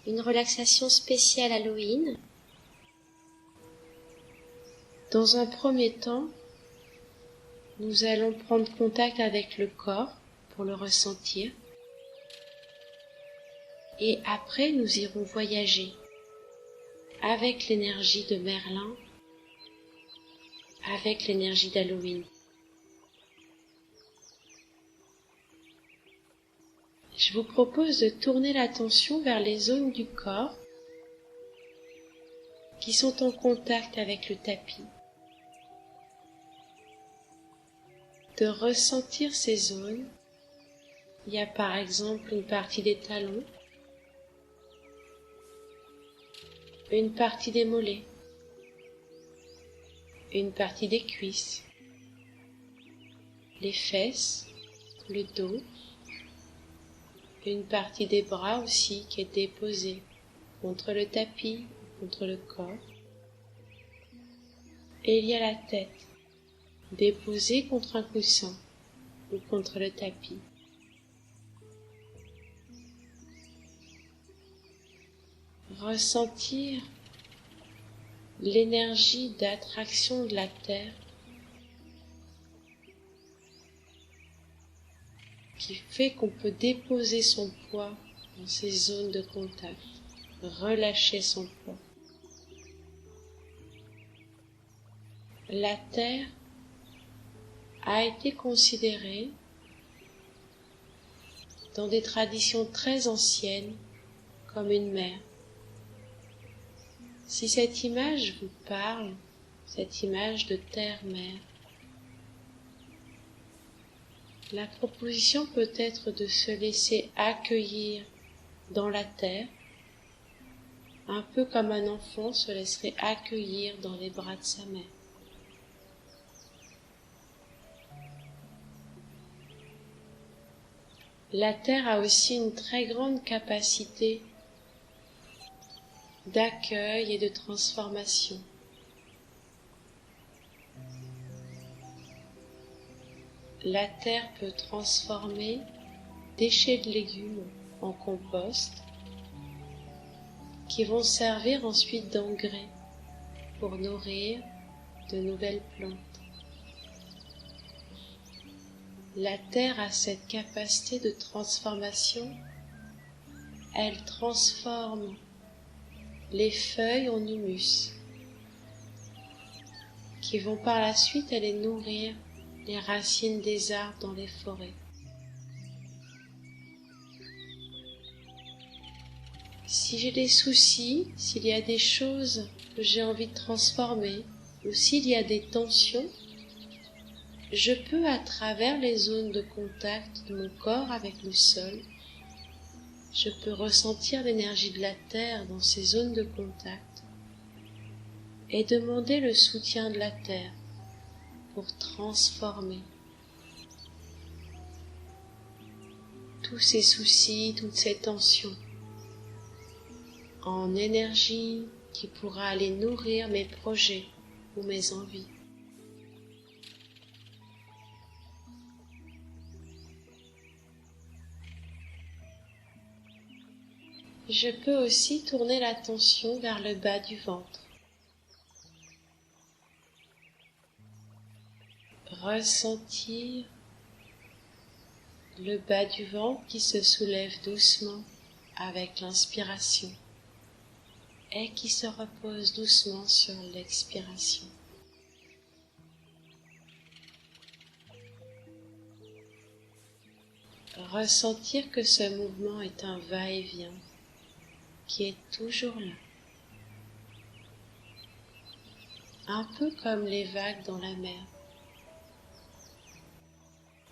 une relaxation spéciale Halloween. Dans un premier temps, nous allons prendre contact avec le corps pour le ressentir. Et après, nous irons voyager avec l'énergie de Merlin, avec l'énergie d'Halloween. Je vous propose de tourner l'attention vers les zones du corps qui sont en contact avec le tapis, de ressentir ces zones. Il y a par exemple une partie des talons, une partie des mollets, une partie des cuisses, les fesses, le dos, une partie des bras aussi qui est déposée contre le tapis, contre le corps. Et il y a la tête, déposée contre un coussin ou contre le tapis. Ressentir l'énergie d'attraction de la terre qui fait qu'on peut déposer son poids dans ces zones de contact, relâcher son poids. La terre a été considérée dans des traditions très anciennes comme une mère. Si cette image vous parle, cette image de terre-mère, la proposition peut être de se laisser accueillir dans la terre, un peu comme un enfant se laisserait accueillir dans les bras de sa mère. La terre a aussi une très grande capacité d'accueil et de transformation. La terre peut transformer déchets de légumes en compost qui vont servir ensuite d'engrais pour nourrir de nouvelles plantes. La terre a cette capacité de transformation. Elle transforme les feuilles en humus qui vont par la suite aller nourrir les racines des arbres dans les forêts. Si j'ai des soucis, s'il y a des choses que j'ai envie de transformer, ou s'il y a des tensions, je peux, à travers les zones de contact de mon corps avec le sol, je peux ressentir l'énergie de la terre dans ces zones de contact et demander le soutien de la terre pour transformer tous ces soucis, toutes ces tensions en énergie qui pourra aller nourrir mes projets ou mes envies. Je peux aussi tourner l'attention vers le bas du ventre. Ressentir le bas du ventre qui se soulève doucement avec l'inspiration et qui se repose doucement sur l'expiration. Ressentir que ce mouvement est un va-et-vient qui est toujours là. Un peu comme les vagues dans la mer.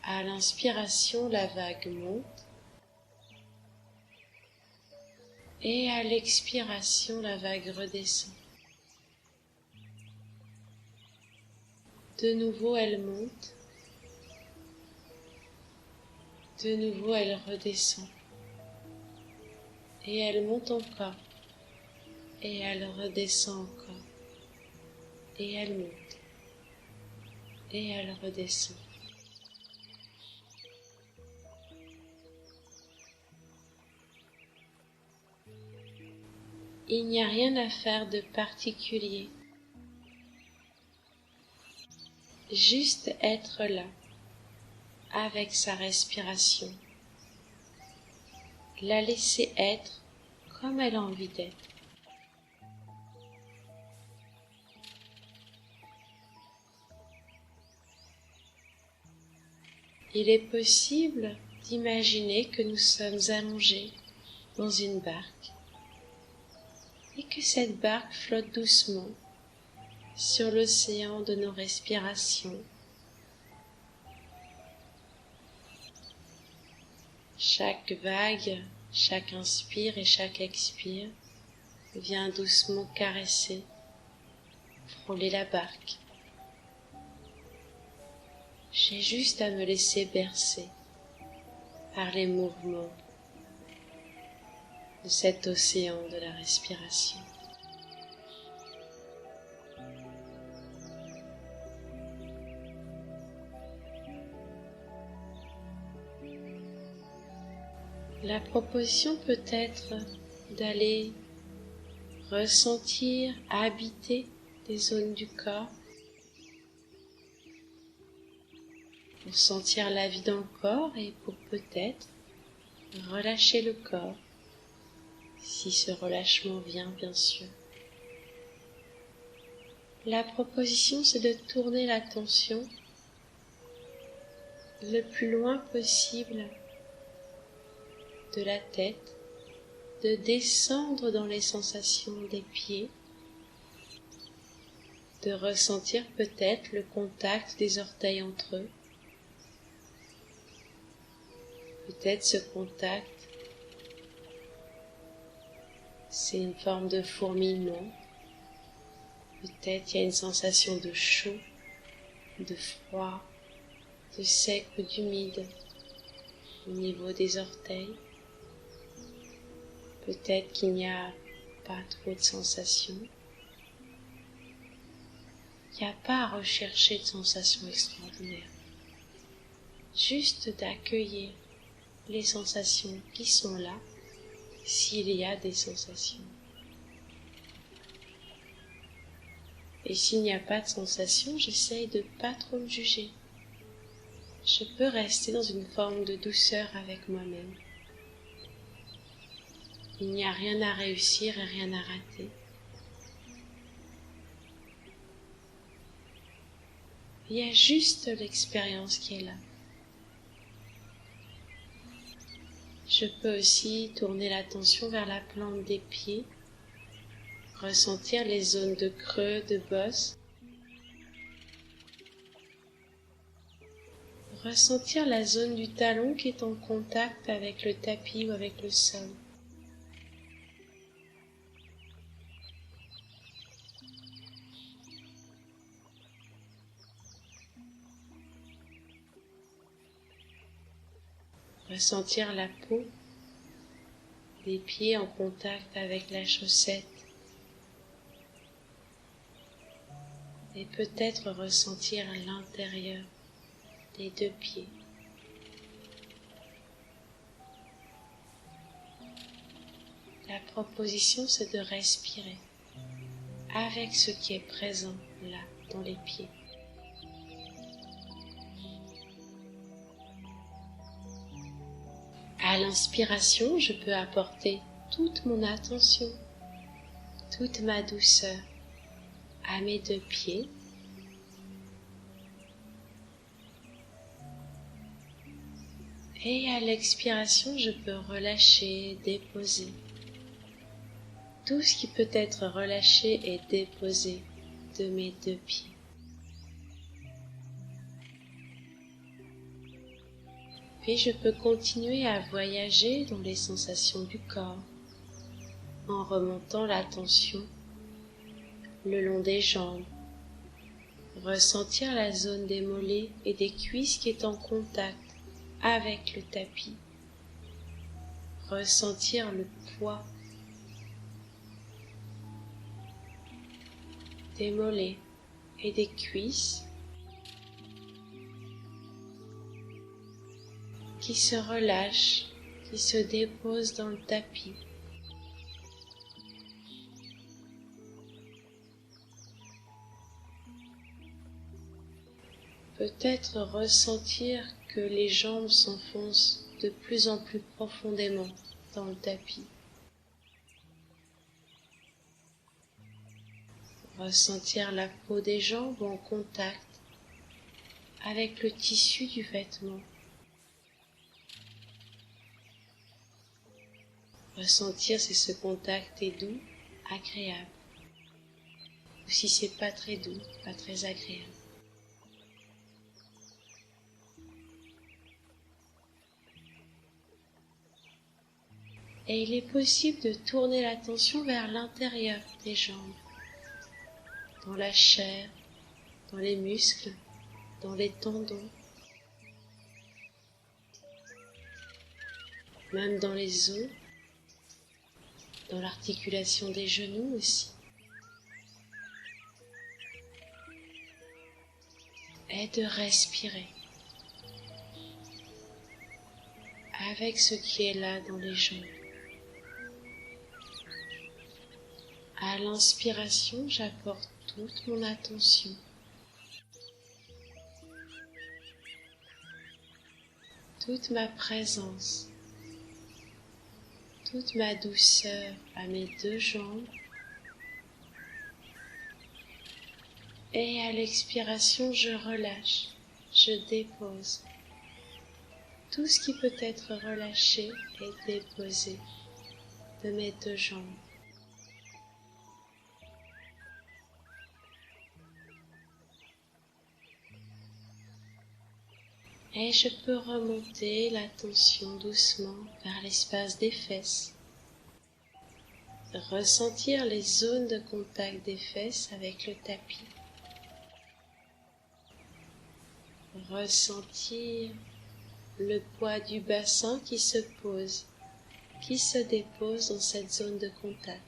À l'inspiration, la vague monte et à l'expiration, la vague redescend. De nouveau, elle monte. De nouveau, elle redescend. Et elle monte encore. Et elle redescend encore. Et elle monte. Et elle redescend. Il n'y a rien à faire de particulier. Juste être là, avec sa respiration. La laisser être comme elle a envie d'être. Il est possible d'imaginer que nous sommes allongés dans une barque et que cette barque flotte doucement sur l'océan de nos respirations. Chaque vague, chaque inspire et chaque expire vient doucement caresser, frôler la barque. J'ai juste à me laisser bercer par les mouvements de cet océan de la respiration. La proposition peut être d'aller ressentir, habiter des zones du corps pour sentir la vie dans le corps et pour peut-être relâcher le corps, si ce relâchement vient bien sûr. La proposition, c'est de tourner l'attention le plus loin possible de la tête, de descendre dans les sensations des pieds, de ressentir peut-être le contact des orteils entre eux. Peut-être ce contact, c'est une forme de fourmillement. Peut-être il y a une sensation de chaud, de froid, de sec ou d'humide au niveau des orteils. Peut-être qu'il n'y a pas trop de sensations. Il n'y a pas à rechercher de sensations extraordinaires. Juste d'accueillir les sensations qui sont là, s'il y a des sensations. Et s'il n'y a pas de sensations, j'essaye de pas trop me juger. Je peux rester dans une forme de douceur avec moi-même. Il n'y a rien à réussir et rien à rater. Il y a juste l'expérience qui est là. Je peux aussi tourner l'attention vers la plante des pieds, ressentir les zones de creux, de bosse, ressentir la zone du talon qui est en contact avec le tapis ou avec le sol. Ressentir la peau des pieds en contact avec la chaussette et peut-être ressentir l'intérieur des deux pieds. La proposition, c'est de respirer avec ce qui est présent là dans les pieds. À l'inspiration, je peux apporter toute mon attention, toute ma douceur à mes deux pieds. Et à l'expiration, je peux relâcher, déposer. Tout ce qui peut être relâché et déposé de mes deux pieds. Puis je peux continuer à voyager dans les sensations du corps, en remontant l'attention le long des jambes, ressentir la zone des mollets et des cuisses qui est en contact avec le tapis, ressentir le poids des mollets et des cuisses qui se relâchent, qui se déposent dans le tapis. Peut-être ressentir que les jambes s'enfoncent de plus en plus profondément dans le tapis. Ressentir la peau des jambes en contact avec le tissu du vêtement. Ressentir si ce contact est doux, agréable, ou si c'est pas très doux, pas très agréable. Et il est possible de tourner l'attention vers l'intérieur des jambes, dans la chair, dans les muscles, dans les tendons, même dans les os, dans l'articulation des genoux aussi. Et de respirer avec ce qui est là dans les jambes. À l'inspiration, j'apporte toute mon attention. Toute ma présence, toute ma douceur à mes deux jambes. Et à l'expiration, je relâche, je dépose. Tout ce qui peut être relâché est déposé de mes deux jambes. Et je peux remonter l'attention doucement vers l'espace des fesses. Ressentir les zones de contact des fesses avec le tapis. Ressentir le poids du bassin qui se pose, qui se dépose dans cette zone de contact.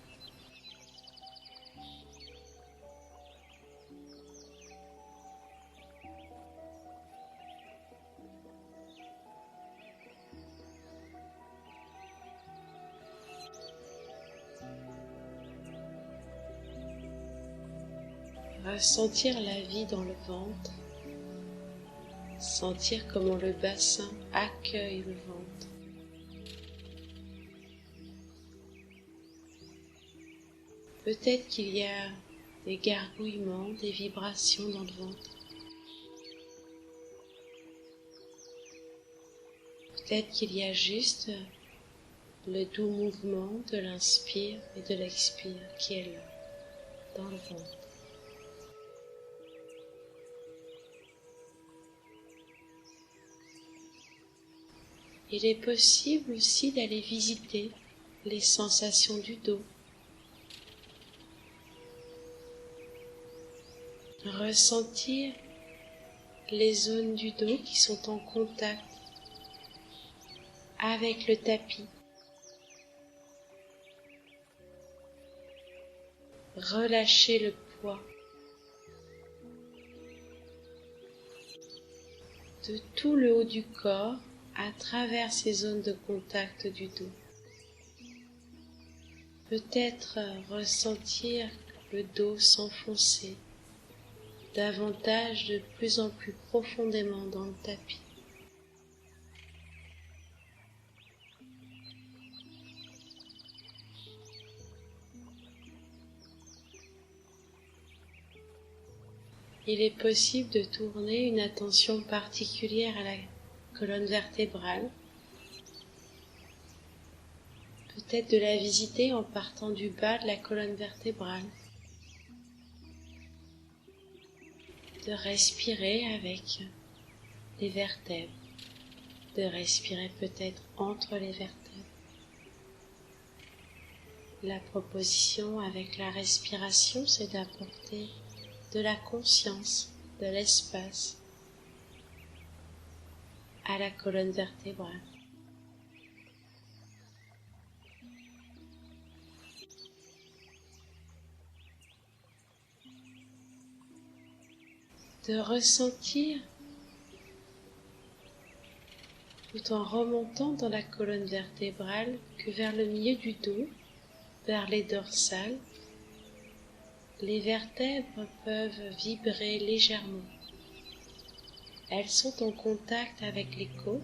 Ressentir la vie dans le ventre, sentir comment le bassin accueille le ventre. Peut-être qu'il y a des gargouillements, des vibrations dans le ventre. Peut-être qu'il y a juste le doux mouvement de l'inspire et de l'expire qui est là, dans le ventre. Il est possible aussi d'aller visiter les sensations du dos. Ressentir les zones du dos qui sont en contact avec le tapis. Relâcher le poids de tout le haut du corps à travers ces zones de contact du dos. Peut-être ressentir le dos s'enfoncer davantage, de plus en plus profondément dans le tapis. Il est possible de tourner une attention particulière à la colonne vertébrale, peut-être de la visiter en partant du bas de la colonne vertébrale, de respirer avec les vertèbres, de respirer peut-être entre les vertèbres. La proposition avec la respiration, c'est d'apporter de la conscience, de l'espace à la colonne vertébrale. De ressentir, tout en remontant dans la colonne vertébrale, que vers le milieu du dos, vers les dorsales, les vertèbres peuvent vibrer légèrement. elles sont en contact avec les côtes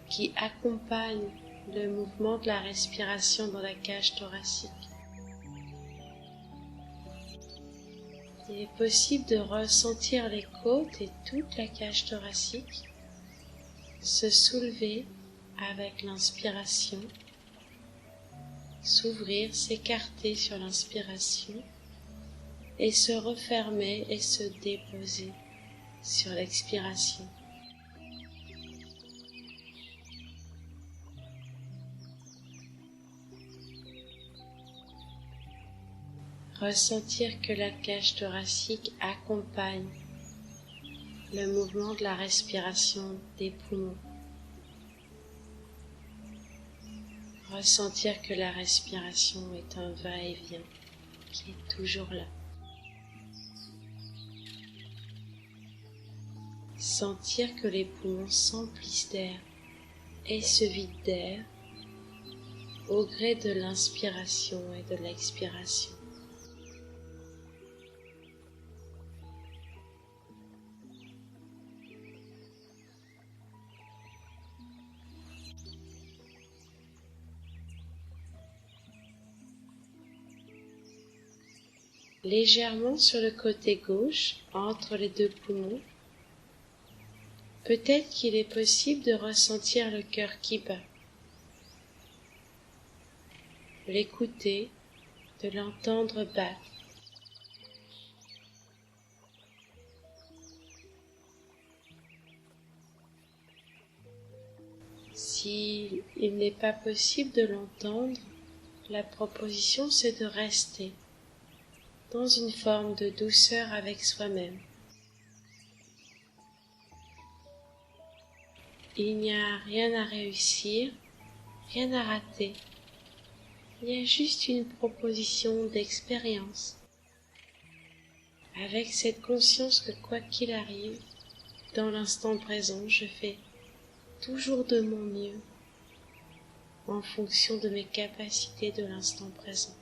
qui accompagnent le mouvement de la respiration dans la cage thoracique. Il est possible de ressentir les côtes et toute la cage thoracique se soulever avec l'inspiration, s'ouvrir, s'écarter sur l'inspiration et se refermer et se déposer sur l'expiration. Ressentir que la cage thoracique accompagne le mouvement de la respiration des poumons. Ressentir que la respiration est un va-et-vient qui est toujours là. Sentir que les poumons s'emplissent d'air et se vident d'air au gré de l'inspiration et de l'expiration. Légèrement sur le côté gauche, entre les deux poumons, peut-être qu'il est possible de ressentir le cœur qui bat, l'écouter, de l'entendre battre. Si il n'est pas possible de l'entendre, la proposition c'est de rester dans une forme de douceur avec soi-même. Il n'y a rien à réussir, rien à rater. Il y a juste une proposition d'expérience, avec cette conscience que quoi qu'il arrive, dans l'instant présent, je fais toujours de mon mieux, en fonction de mes capacités de l'instant présent.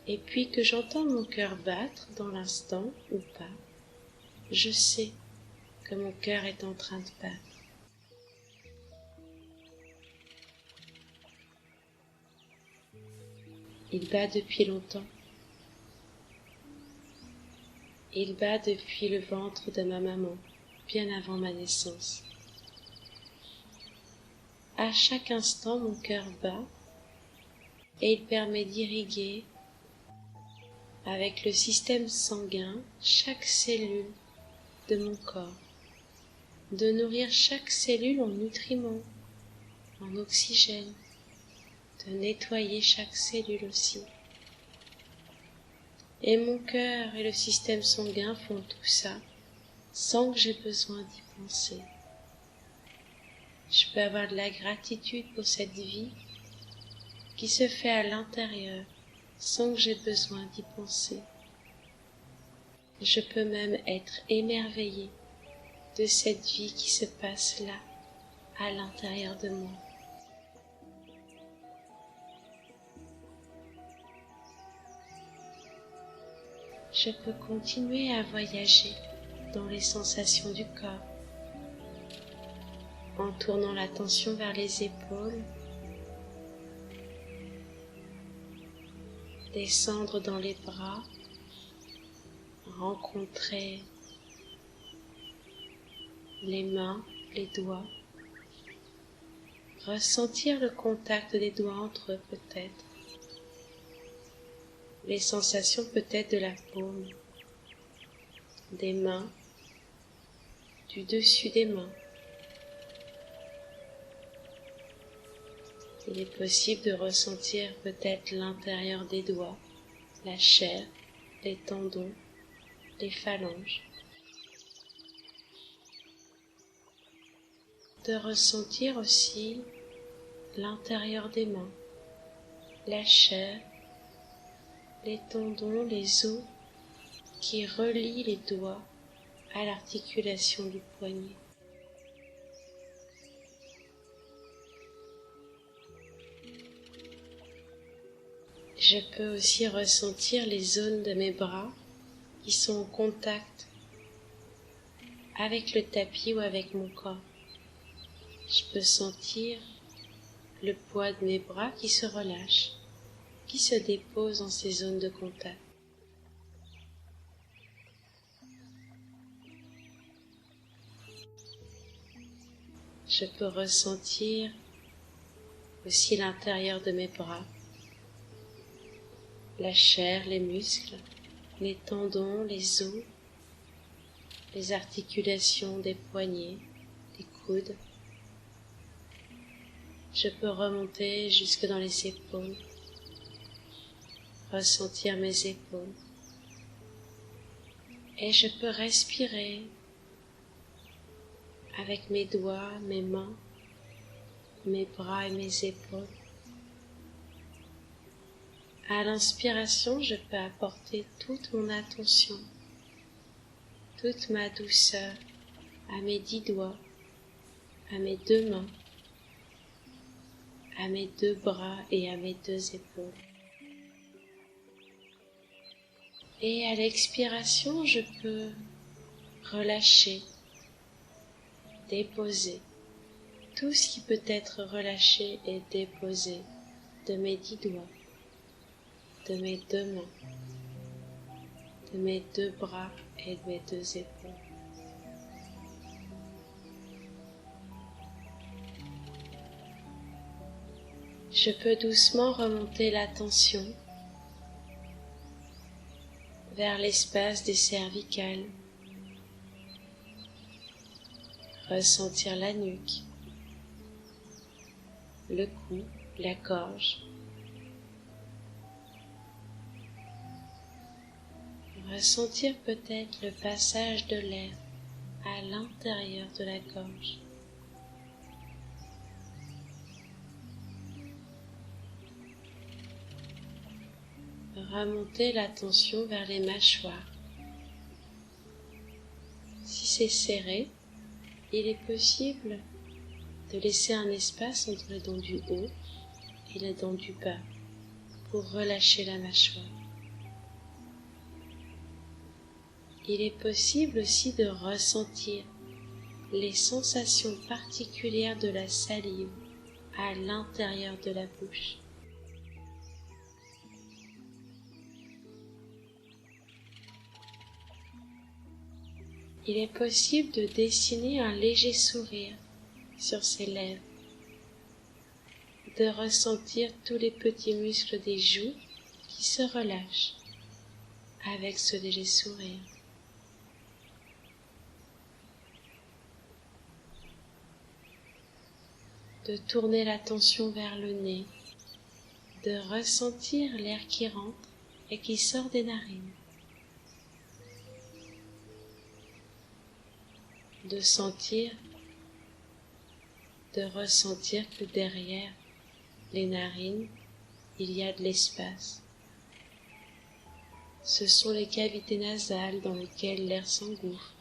Et puis que j'entends mon cœur battre dans l'instant ou pas, je sais que mon cœur est en train de battre. Il bat depuis longtemps. Il bat depuis le ventre de ma maman, bien avant ma naissance. À chaque instant, mon cœur bat et il permet d'irriguer avec le système sanguin chaque cellule de mon corps, de nourrir chaque cellule en nutriments, en oxygène, de nettoyer chaque cellule aussi. Et mon cœur et le système sanguin font tout ça sans que j'ai besoin d'y penser. Je peux avoir de la gratitude pour cette vie qui se fait à l'intérieur sans que j'ai besoin d'y penser. Je peux même être émerveillée de cette vie qui se passe là, à l'intérieur de moi. Je peux continuer à voyager dans les sensations du corps, en tournant l'attention vers les épaules, descendre dans les bras, rencontrer les mains, les doigts, ressentir le contact des doigts entre eux peut-être, les sensations peut-être de la paume, des mains, du dessus des mains. Il est possible de ressentir peut-être l'intérieur des doigts, la chair, les tendons, les phalanges. De ressentir aussi l'intérieur des mains, la chair, les tendons, les os qui relient les doigts à l'articulation du poignet. Je peux aussi ressentir les zones de mes bras qui sont en contact avec le tapis ou avec mon corps. Je peux sentir le poids de mes bras qui se relâchent, qui se déposent dans ces zones de contact. Je peux ressentir aussi l'intérieur de mes bras, la chair, les muscles, les tendons, les os, les articulations des poignets, des coudes. Je peux remonter jusque dans les épaules, ressentir mes épaules. Et je peux respirer avec mes doigts, mes mains, mes bras et mes épaules. À l'inspiration, je peux apporter toute mon attention, toute ma douceur à mes 10 doigts, à mes 2 mains, à mes 2 bras et à mes 2 épaules. Et à l'expiration, je peux relâcher, déposer tout ce qui peut être relâché et déposé de mes 10 doigts, de mes 2 mains, de mes 2 bras et de mes 2 épaules. Je peux doucement remonter l'attention vers l'espace des cervicales, ressentir la nuque, le cou, la gorge. Ressentir peut-être le passage de l'air à l'intérieur de la gorge. Remonter l'attention vers les mâchoires. Si c'est serré, il est possible de laisser un espace entre les dents du haut et les dents du bas pour relâcher la mâchoire. Il est possible aussi de ressentir les sensations particulières de la salive à l'intérieur de la bouche. Il est possible de dessiner un léger sourire sur ses lèvres, de ressentir tous les petits muscles des joues qui se relâchent avec ce léger sourire. De tourner l'attention vers le nez, de ressentir l'air qui rentre et qui sort des narines. De ressentir que derrière les narines, il y a de l'espace. Ce sont les cavités nasales dans lesquelles l'air s'engouffre.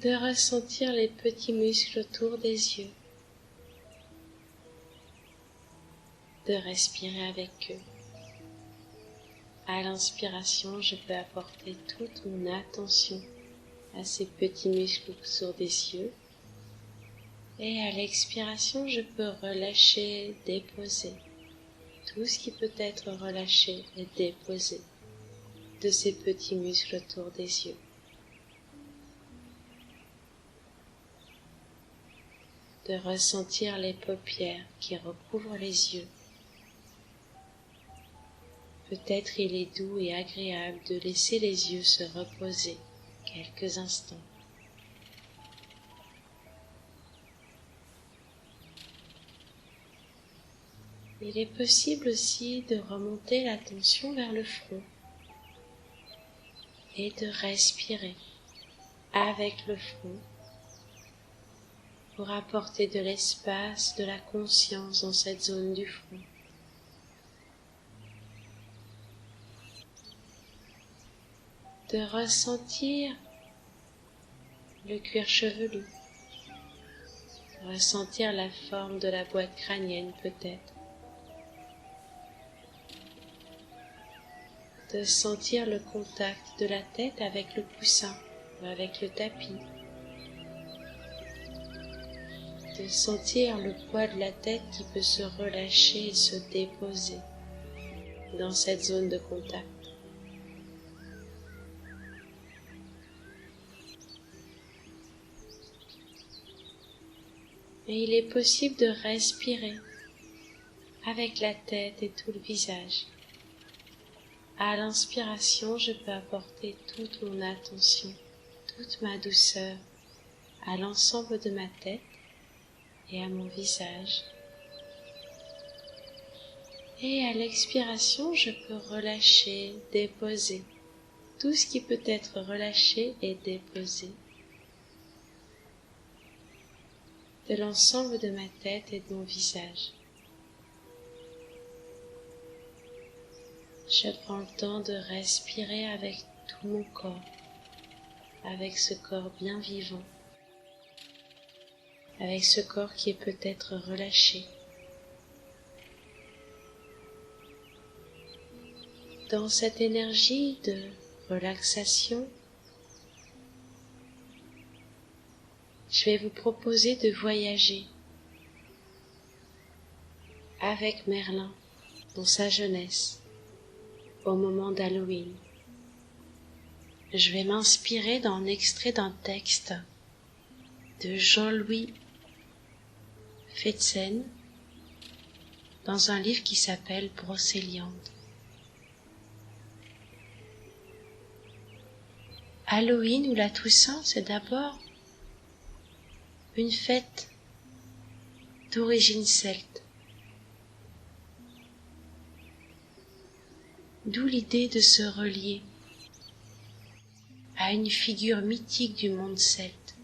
De ressentir les petits muscles autour des yeux. De respirer avec eux. À l'inspiration, je peux apporter toute mon attention à ces petits muscles autour des yeux. Et à l'expiration, je peux relâcher, déposer tout ce qui peut être relâché et déposé de ces petits muscles autour des yeux. De ressentir les paupières qui recouvrent les yeux. Peut-être il est doux et agréable de laisser les yeux se reposer quelques instants. Il est possible aussi de remonter l'attention vers le front et de respirer avec le front pour apporter de l'espace, de la conscience dans cette zone du front. De ressentir le cuir chevelu, Ressentir la forme de la boîte crânienne peut-être. De sentir le contact de la tête avec le coussin ou avec le tapis. De sentir le poids de la tête qui peut se relâcher et se déposer dans cette zone de contact. Et il est possible de respirer avec la tête et tout le visage. À l'inspiration, je peux apporter toute mon attention, toute ma douceur à l'ensemble de ma tête et à mon visage. Et à l'expiration, je peux relâcher, déposer tout ce qui peut être relâché et déposé de l'ensemble de ma tête et de mon visage. Je prends le temps de respirer avec tout mon corps, avec ce corps bien vivant, avec ce corps qui est peut-être relâché. Dans cette énergie de relaxation, je vais vous proposer de voyager avec Merlin dans sa jeunesse, au moment d'Halloween. Je vais m'inspirer d'un extrait d'un texte de Jean-Louis Fetzen dans un livre qui s'appelle Brocéliande. Halloween ou la Toussaint, c'est d'abord une fête d'origine celte. D'où l'idée de se relier à une figure mythique du monde celte,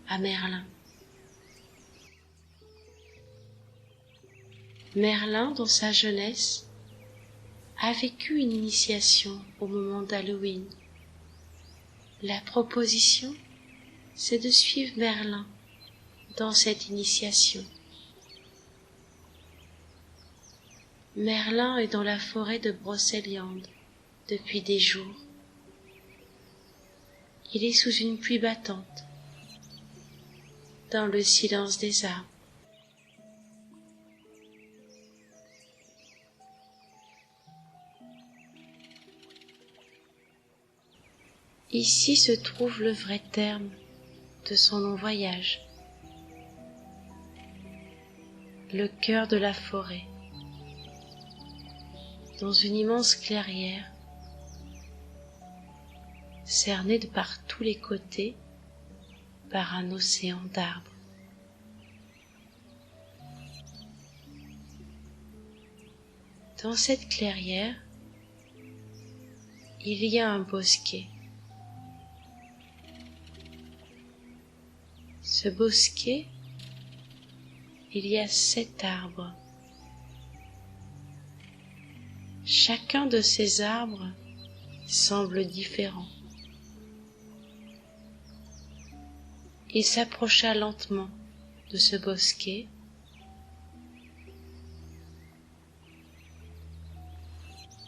à Merlin. Merlin, dans sa jeunesse, a vécu une initiation au moment d'Halloween. La proposition, c'est de suivre Merlin dans cette initiation. Merlin est dans la forêt de Brocéliande depuis des jours. Il est sous une pluie battante, dans le silence des arbres. Ici se trouve le vrai terme de son long voyage, le cœur de la forêt, dans une immense clairière, cernée de par tous les côtés par un océan d'arbres. Dans cette clairière, il y a un bosquet. Ce bosquet, il y a 7 arbres. Chacun de ces arbres semble différent. Il s'approcha lentement de ce bosquet.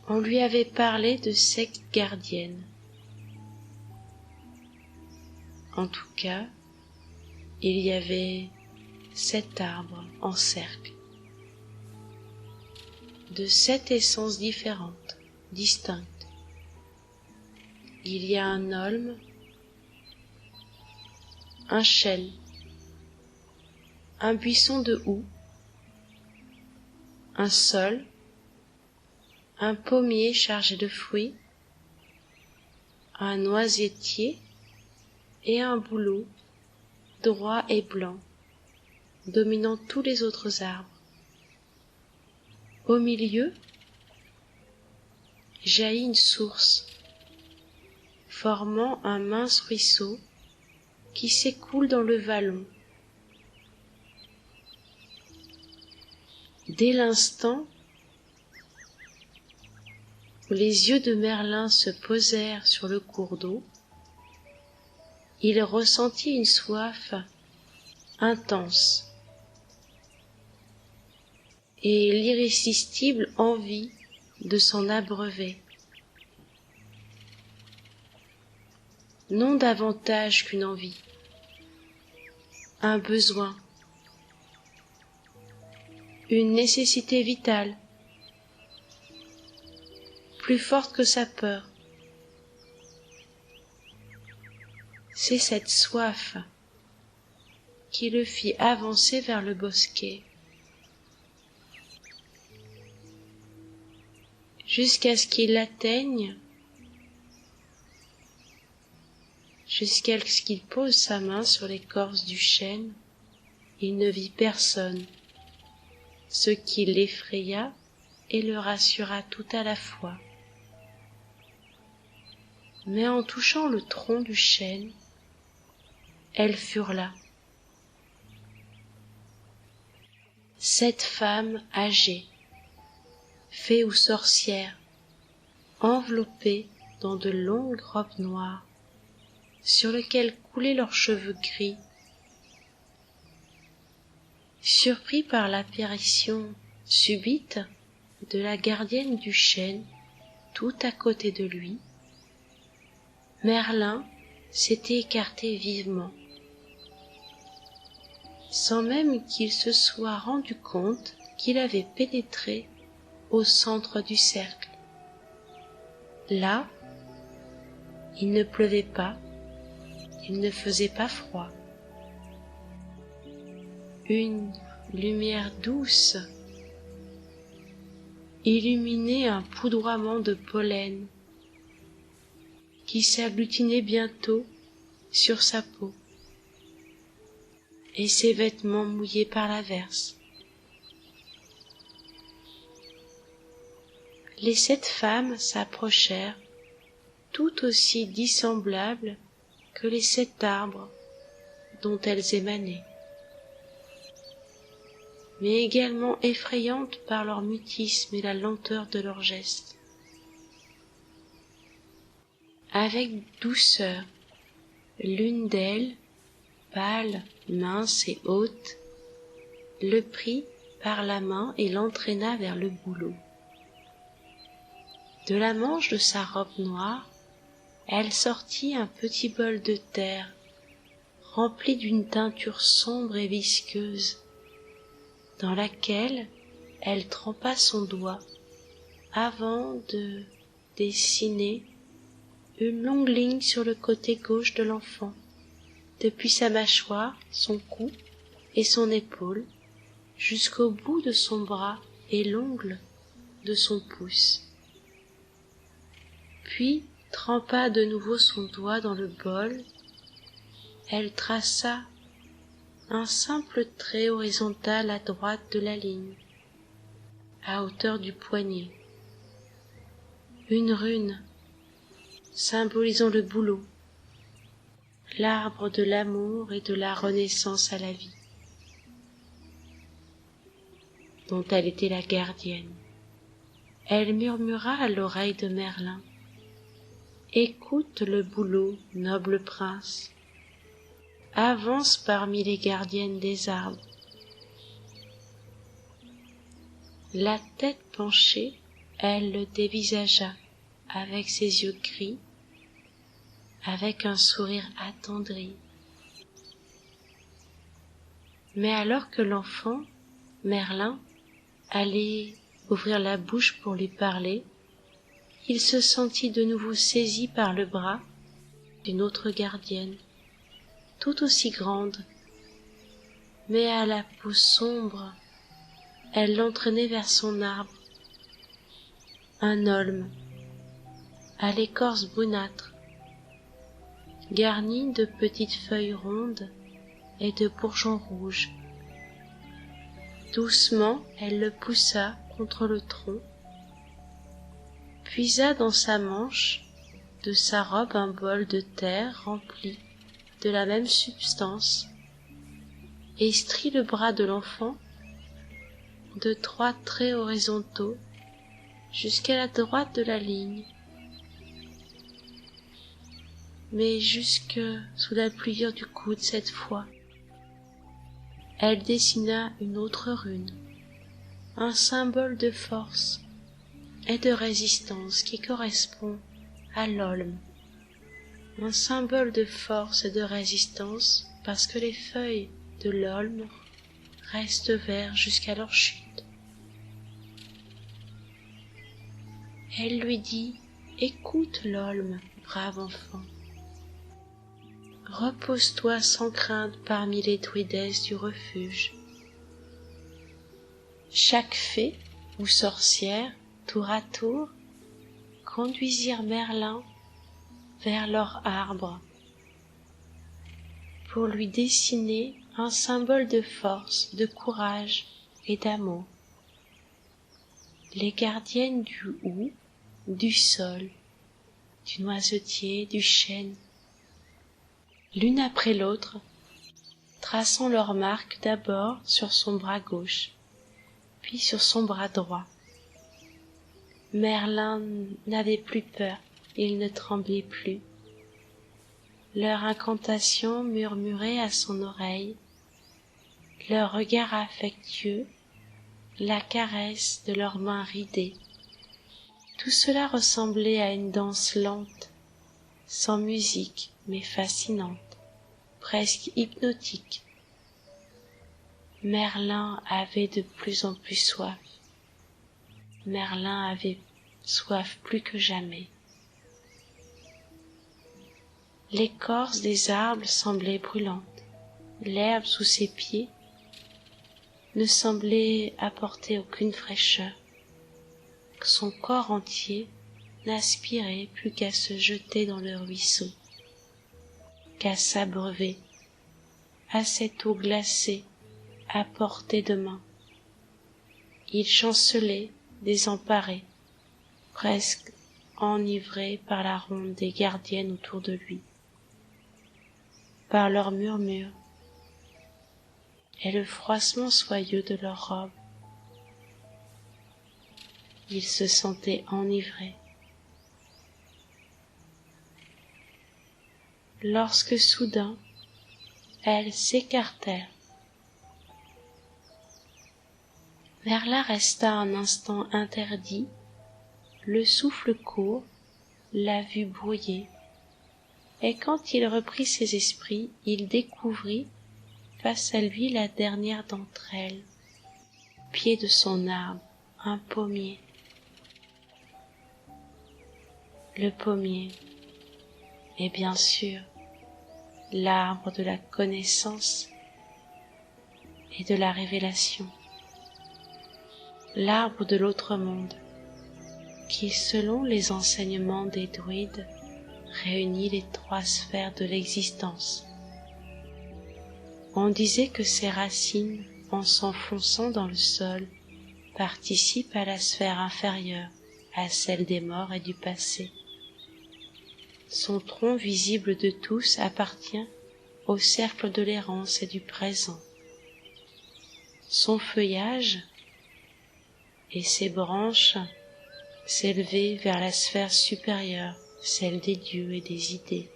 On lui avait parlé de secte gardienne. En tout cas, il y avait 7 arbres en cercle, de 7 essences différentes, distinctes. Il y a un aulne, un chêne, un buisson de houx, un saule, un pommier chargé de fruits, un noisetier et un bouleau droit et blanc, dominant tous les autres arbres. Au milieu, jaillit une source, formant un mince ruisseau qui s'écoule dans le vallon. Dès l'instant où les yeux de Merlin se posèrent sur le cours d'eau, il ressentit une soif intense, et l'irrésistible envie de s'en abreuver. Non davantage qu'une envie, un besoin, une nécessité vitale, plus forte que sa peur. C'est cette soif qui le fit avancer vers le bosquet, jusqu'à ce qu'il l'atteigne, jusqu'à ce qu'il pose sa main sur l'écorce du chêne. Il ne vit personne, ce qui l'effraya et le rassura tout à la fois. Mais en touchant le tronc du chêne, elles furent là. Cette femme âgée, fée ou sorcière, enveloppée dans de longues robes noires, sur lesquelles coulaient leurs cheveux gris. Surpris par l'apparition subite de la gardienne du chêne tout à côté de lui, Merlin s'était écarté vivement, sans même qu'il se soit rendu compte qu'il avait pénétré au centre du cercle. Là, il ne pleuvait pas, il ne faisait pas froid. Une lumière douce illuminait un poudroiement de pollen qui s'agglutinait bientôt sur sa peau et ses vêtements mouillés par l'averse. Les 7 femmes s'approchèrent, tout aussi dissemblables que les 7 arbres dont elles émanaient, mais également effrayantes par leur mutisme et la lenteur de leurs gestes. Avec douceur, l'une d'elles, pâle, mince et haute, le prit par la main et l'entraîna vers le bouleau. De la manche de sa robe noire, elle sortit un petit bol de terre, rempli d'une teinture sombre et visqueuse, dans laquelle elle trempa son doigt avant de dessiner une longue ligne sur le côté gauche de l'enfant, depuis sa mâchoire, son cou et son épaule, jusqu'au bout de son bras et l'ongle de son pouce. Puis trempa de nouveau son doigt dans le bol. Elle traça un simple trait horizontal à droite de la ligne, à hauteur du poignet. Une rune symbolisant le bouleau, l'arbre de l'amour et de la renaissance à la vie, dont elle était la gardienne. Elle murmura à l'oreille de Merlin: « Écoute le bouleau, noble prince. Avance parmi les gardiennes des arbres. » La tête penchée, elle le dévisagea avec ses yeux gris, avec un sourire attendri. Mais alors que l'enfant, Merlin, allait ouvrir la bouche pour lui parler, il se sentit de nouveau saisi par le bras d'une autre gardienne, tout aussi grande, mais à la peau sombre. Elle l'entraînait vers son arbre, un aulne, à l'écorce brunâtre, garni de petites feuilles rondes et de bourgeons rouges. Doucement, elle le poussa contre le tronc, puisa dans sa manche de sa robe un bol de terre rempli de la même substance, et strit le bras de l'enfant de 3 traits horizontaux jusqu'à la droite de la ligne, mais jusque sous la pliure du coude cette fois. elle dessina une autre rune, un symbole de force et de résistance qui correspond à l'olme. Un symbole de force et de résistance parce que les feuilles de l'olme restent vertes jusqu'à leur chute. Elle lui dit: écoute l'olme, brave enfant. Repose-toi sans crainte parmi les druidesses du refuge. Chaque fée ou sorcière, tour à tour, conduisirent Merlin vers leur arbre pour lui dessiner un symbole de force, de courage et d'amour. Les gardiennes du hou, du sol, du noisetier, du chêne, l'une après l'autre, traçant leur marque d'abord sur son bras gauche, puis sur son bras droit. Merlin n'avait plus peur, il ne tremblait plus. Leur incantation murmurait à son oreille, leur regard affectueux, la caresse de leurs mains ridées. Tout cela ressemblait à une danse lente, sans musique, mais fascinante, presque hypnotique. Merlin avait de plus en plus soif. Merlin avait soif plus que jamais. L'écorce des arbres semblait brûlante. L'herbe sous ses pieds ne semblait apporter aucune fraîcheur. Son corps entier n'aspirait plus qu'à se jeter dans le ruisseau, qu'à s'abreuver à cette eau glacée à portée de main. Il chancelait, désemparé, presque enivré par la ronde des gardiennes autour de lui, par leurs murmures et le froissement soyeux de leurs robes. Il se sentait enivré. Lorsque soudain, elles s'écartèrent. Merlin resta un instant interdit, le souffle court, la vue brouillée, et quand il reprit ses esprits, il découvrit face à lui la dernière d'entre elles, au pied de son arbre, un pommier. Le pommier est bien sûr l'arbre de la connaissance et de la révélation, l'arbre de l'autre monde, qui, selon les enseignements des druides, réunit les 3 sphères de l'existence. On disait que ses racines, en s'enfonçant dans le sol, participent à la sphère inférieure, à celle des morts et du passé. Son tronc visible de tous appartient au cercle de l'errance et du présent. Son feuillage et ses branches s'élevaient vers la sphère supérieure, celle des dieux et des idées.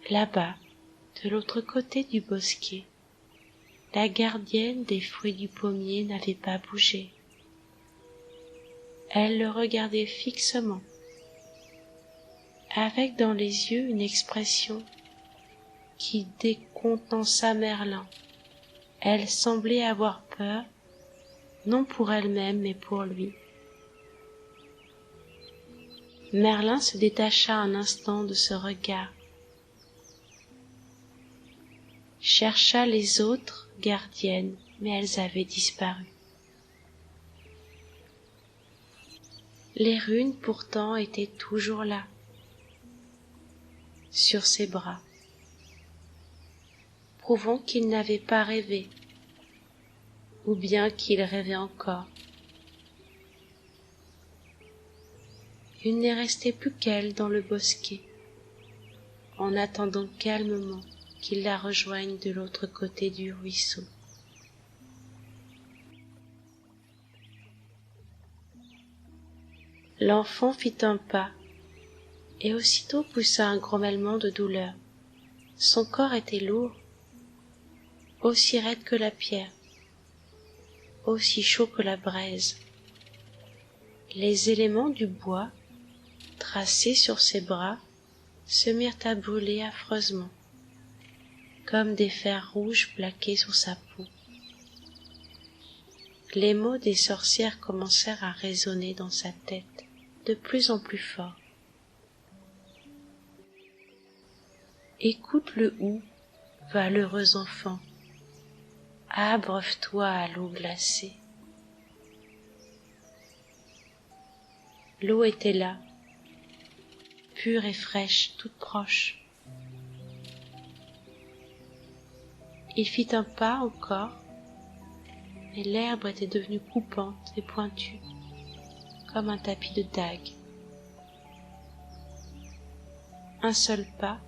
Là-bas, de l'autre côté du bosquet, la gardienne des fruits du pommier n'avait pas bougé. Elle le regardait fixement, avec dans les yeux une expression qui décontenança Merlin. Elle semblait avoir peur, non pour elle-même mais pour lui. Merlin se détacha un instant de ce regard, chercha les autres gardiennes, mais elles avaient disparu. Les runes pourtant étaient toujours là, sur ses bras, prouvant qu'il n'avait pas rêvé, ou bien qu'il rêvait encore. Il n'est resté plus qu'elle dans le bosquet, en attendant calmement qu'il la rejoigne de l'autre côté du ruisseau. L'enfant fit un pas, et aussitôt poussa un grommelement de douleur. Son corps était lourd, aussi raide que la pierre, aussi chaud que la braise. Les éléments du bois, tracés sur ses bras, se mirent à brûler affreusement, comme des fers rouges plaqués sur sa peau. Les mots des sorcières commencèrent à résonner dans sa tête de plus en plus fort. Écoute le houx, valeureux enfant, abreuve-toi à l'eau glacée. L'eau était là, pure et fraîche, toute proche. Il fit un pas encore, mais l'herbe était devenue coupante et pointue, comme un tapis de dagues. Un seul pas,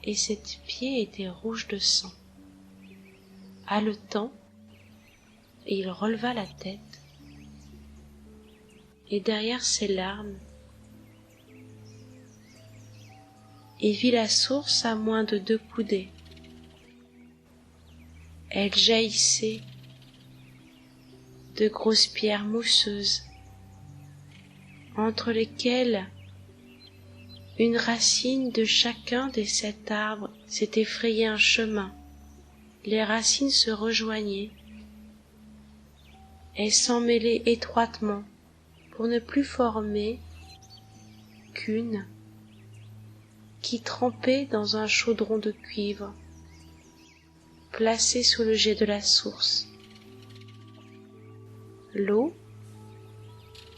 et ses pieds étaient rouges de sang. Haletant, il releva la tête, et derrière ses larmes, il vit la source à moins de 2 coudées. Elle jaillissait de grosses pierres mousseuses, entre lesquelles une racine de chacun des 7 arbres s'était frayé un chemin. Les racines se rejoignaient et s'emmêlaient étroitement pour ne plus former qu'une qui trempait dans un chaudron de cuivre placé sous le jet de la source. L'eau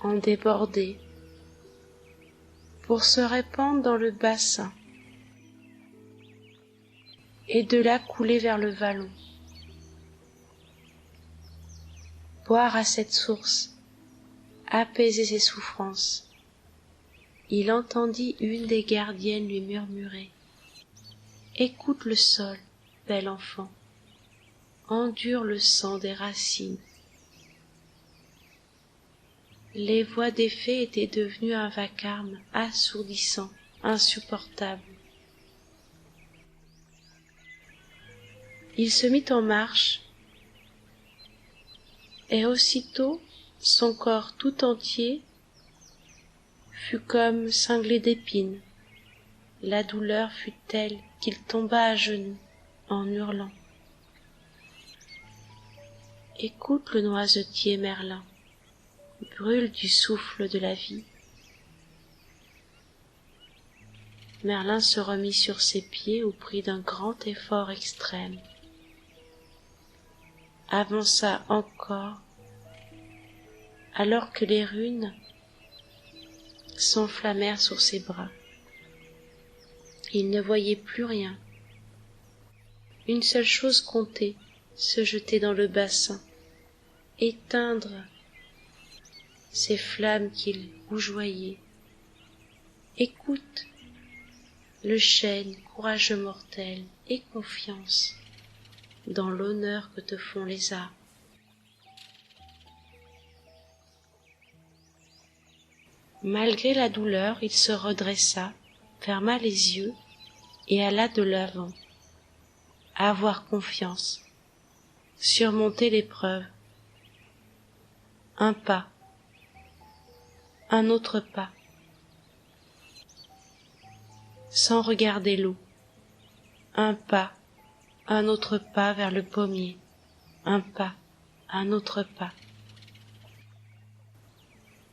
en débordait pour se répandre dans le bassin et de là couler vers le vallon. Boire à cette source, apaiser ses souffrances. Il entendit une des gardiennes lui murmurer: « Écoute le sol, bel enfant, endure le sang des racines. » Les voix des fées étaient devenues un vacarme assourdissant, insupportable. Il se mit en marche, et aussitôt son corps tout entier fut comme cinglé d'épines. La douleur fut telle qu'il tomba à genoux en hurlant. Écoute le noisetier Merlin, brûle du souffle de la vie. Merlin se remit sur ses pieds au prix d'un grand effort extrême. Avança encore, alors que les runes s'enflammèrent sur ses bras. Il ne voyait plus rien. Une seule chose comptait, se jeter dans le bassin, éteindre ces flammes qu'il rougeoyait. Écoute le chêne, courageux mortel, et confiance dans l'honneur que te font les arts. Malgré la douleur, il se redressa, ferma les yeux et alla de l'avant. Avoir confiance, surmonter l'épreuve. Un pas, un autre pas, sans regarder l'eau. Un pas, un autre pas vers le pommier. Un pas, un autre pas.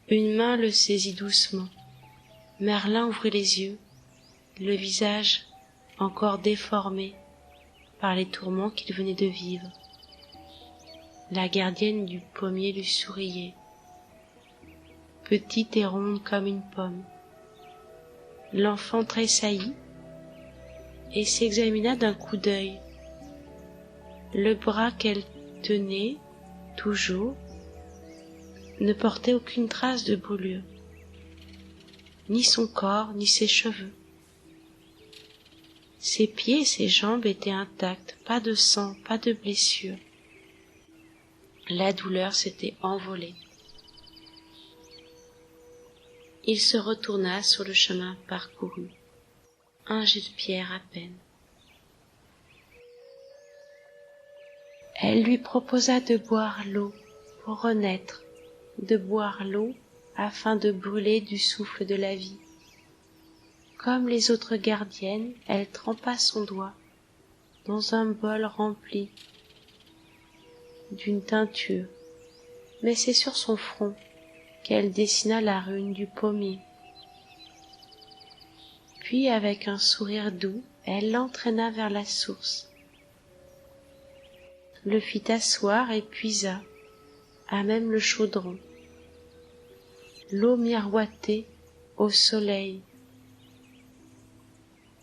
Une main le saisit doucement. Merlin ouvrit les yeux, le visage encore déformé par les tourments qu'il venait de vivre. La gardienne du pommier lui souriait, petite et ronde comme une pomme. L'enfant tressaillit et s'examina d'un coup d'œil. Le bras qu'elle tenait, toujours, ne portait aucune trace de brûlure, ni son corps, ni ses cheveux. Ses pieds et ses jambes étaient intacts, pas de sang, pas de blessure. La douleur s'était envolée. Il se retourna sur le chemin parcouru, un jet de pierre à peine. Elle lui proposa de boire l'eau pour renaître, de boire l'eau afin de brûler du souffle de la vie. Comme les autres gardiennes, elle trempa son doigt dans un bol rempli d'une teinture, mais c'est sur son front qu'elle dessina la rune du pommier. Puis, avec un sourire doux, elle l'entraîna vers la source, le fit asseoir et puisa, à même le chaudron. L'eau miroitait au soleil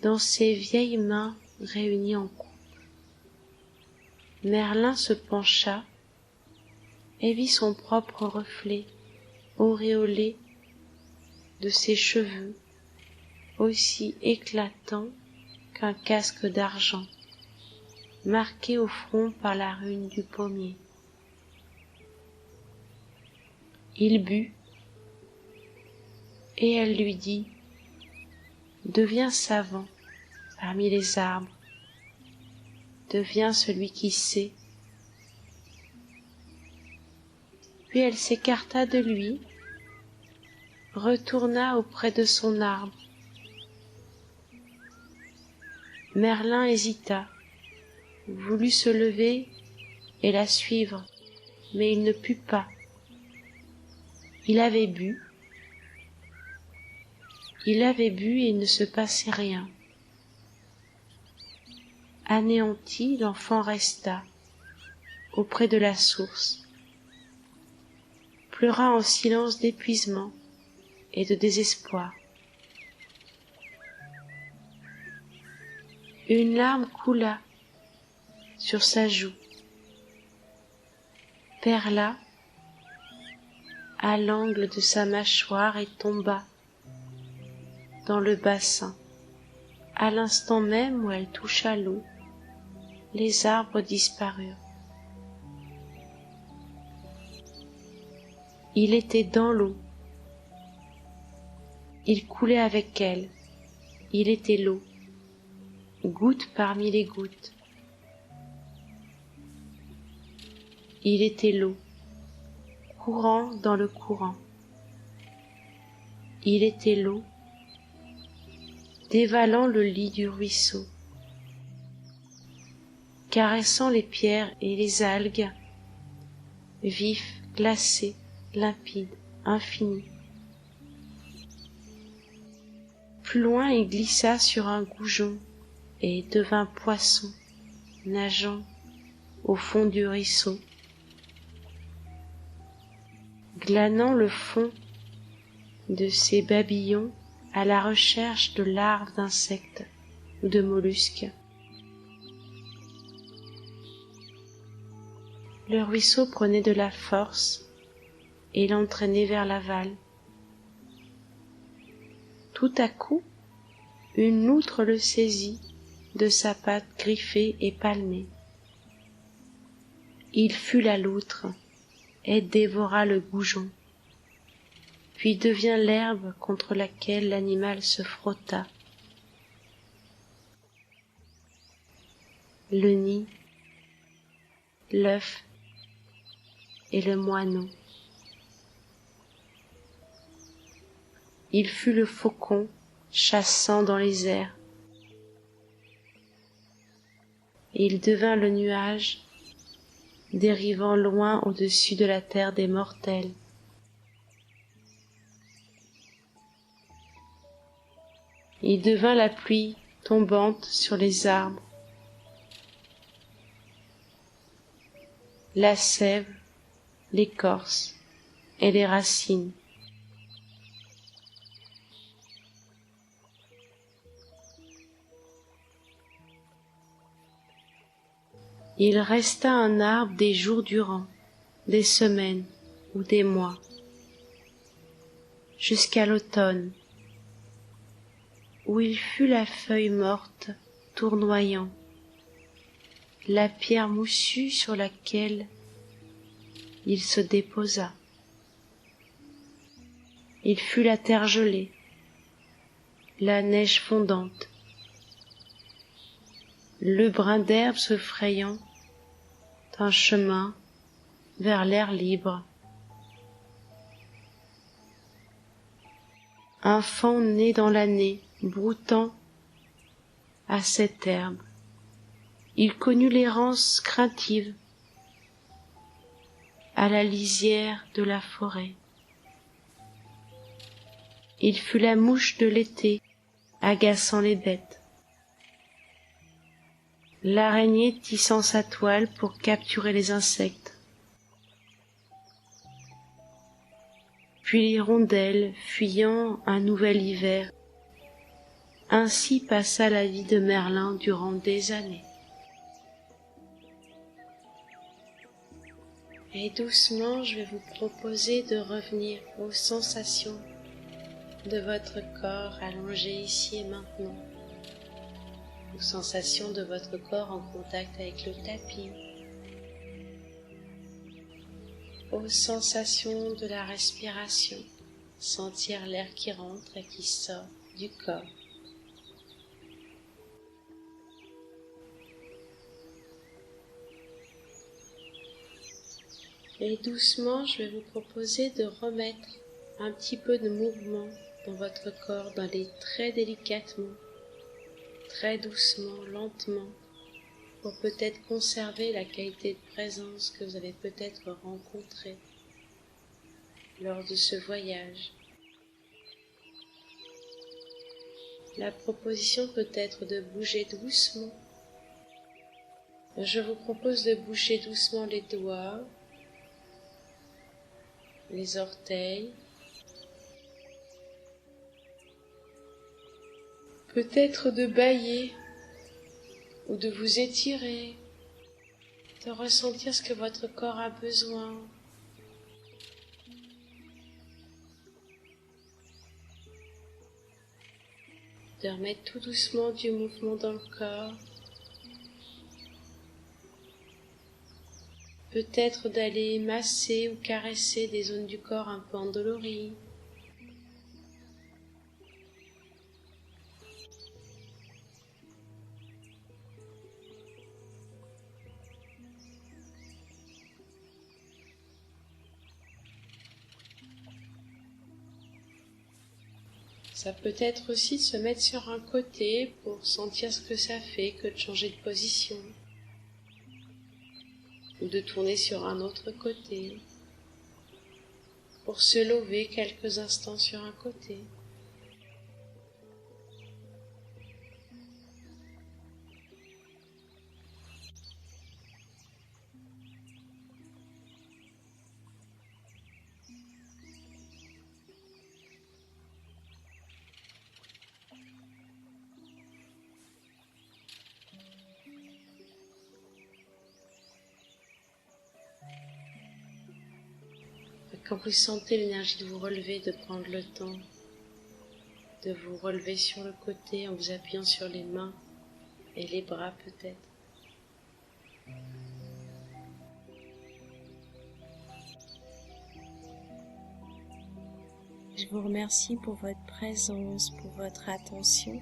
dans ses vieilles mains réunies en coupe. Merlin se pencha et vit son propre reflet auréolé de ses cheveux, aussi éclatants qu'un casque d'argent, marqué au front par la rune du pommier. Il but, et elle lui dit : « Deviens savant parmi les arbres, deviens celui qui sait. » Puis elle s'écarta de lui, retourna auprès de son arbre. Merlin hésita, voulut se lever et la suivre, mais il ne put pas. Il avait bu et il ne se passait rien. Anéanti, l'enfant resta auprès de la source, pleura en silence d'épuisement et de désespoir. Une larme coula sur sa joue, perla à l'angle de sa mâchoire et tomba dans le bassin. À l'instant même où elle toucha l'eau, les arbres disparurent. Il était dans l'eau. Il coulait avec elle. Il était l'eau, goutte parmi les gouttes. Il était l'eau, courant dans le courant. Il était l'eau, dévalant le lit du ruisseau, caressant les pierres et les algues, vif, glacé, limpide, infini. Plus loin, il glissa sur un goujon et devint poisson, nageant au fond du ruisseau, glanant le fond de ses babillons à la recherche de larves d'insectes ou de mollusques. Le ruisseau prenait de la force et l'entraînait vers l'aval. Tout à coup, une loutre le saisit de sa patte griffée et palmée. Il fut la loutre et dévora le goujon, puis devint l'herbe contre laquelle l'animal se frotta. Le nid, l'œuf et le moineau. Il fut le faucon chassant dans les airs. Il devint le nuage dérivant loin au-dessus de la terre des mortels. Il devint la pluie tombante sur les arbres, la sève, l'écorce et les racines. Il resta un arbre des jours durant, des semaines ou des mois, jusqu'à l'automne, où il fut la feuille morte tournoyant, la pierre moussue sur laquelle il se déposa. Il fut la terre gelée, la neige fondante, le brin d'herbe se frayant un chemin vers l'air libre. Un faon né dans l'année, broutant à cette herbe, il connut l'errance craintive à la lisière de la forêt. Il fut la mouche de l'été, agaçant les bêtes. L'araignée tissant sa toile pour capturer les insectes. Puis l'hirondelle fuyant un nouvel hiver. Ainsi passa la vie de Merlin durant des années. Et doucement, je vais vous proposer de revenir aux sensations de votre corps allongé ici et maintenant, aux sensations de votre corps en contact avec le tapis, aux sensations de la respiration, sentir l'air qui rentre et qui sort du corps. Et doucement, je vais vous proposer de remettre un petit peu de mouvement dans votre corps, d'aller très délicatement, très doucement, lentement, pour peut-être conserver la qualité de présence que vous avez peut-être rencontrée lors de ce voyage. La proposition peut être de bouger doucement. Je vous propose de bouger doucement les doigts, les orteils, peut-être de bâiller ou de vous étirer, de ressentir ce que votre corps a besoin. De remettre tout doucement du mouvement dans le corps. Peut-être d'aller masser ou caresser des zones du corps un peu endolories. Ça peut être aussi de se mettre sur un côté pour sentir ce que ça fait que de changer de position. Ou de tourner sur un autre côté. Pour se lever quelques instants sur un côté. Quand vous sentez l'énergie de vous relever, de prendre le temps de vous relever sur le côté en vous appuyant sur les mains et les bras peut-être. Je vous remercie pour votre présence, pour votre attention.